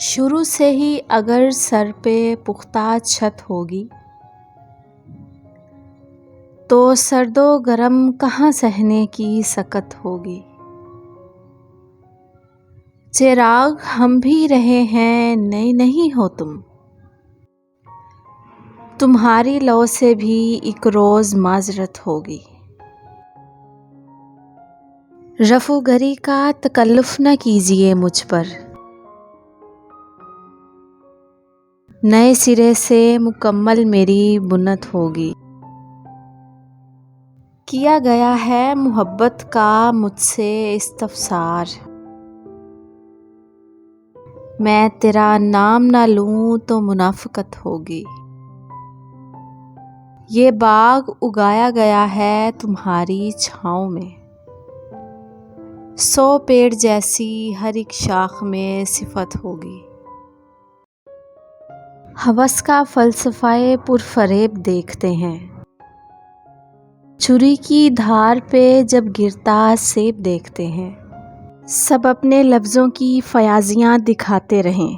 شروع سے ہی اگر سر پہ پختہ چھت ہوگی تو سرد و گرم کہاں سہنے کی سکت ہوگی۔ چراغ ہم بھی رہے ہیں نئے نہیں ہو تم، تمہاری لو سے بھی ایک روز معذرت ہوگی۔ رفع گری کا تکلف نہ کیجیے مجھ پر، نئے سرے سے مکمل میری بنت ہوگی۔ کیا گیا ہے محبت کا مجھ سے استفسار، میں تیرا نام نہ لوں تو منافقت ہوگی۔ یہ باغ اگایا گیا ہے تمہاری چھاؤں میں، 100 پیڑ جیسی ہر ایک شاخ میں صفت ہوگی۔ ہوس کا فلسفہ پرفریب دیکھتے ہیں، چھری کی دھار پہ جب گرتا سیب دیکھتے ہیں۔ سب اپنے لفظوں کی فیاضیاں دکھاتے رہیں،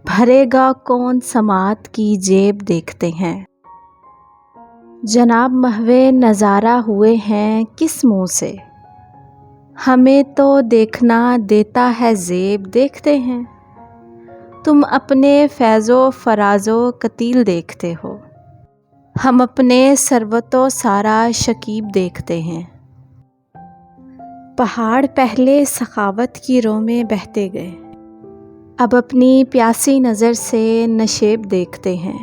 بھرے گا کون سماعت کی جیب دیکھتے ہیں۔ جناب محو نظارہ ہوئے ہیں کس منہ سے، ہمیں تو دیکھنا دیتا ہے زیب دیکھتے ہیں۔ تم اپنے فیض و فراز و قتیل دیکھتے ہو، ہم اپنے ثروت و سارا شکیب دیکھتے ہیں۔ پہاڑ پہلے سخاوت کی رو میں بہتے گئے، اب اپنی پیاسی نظر سے نشیب دیکھتے ہیں۔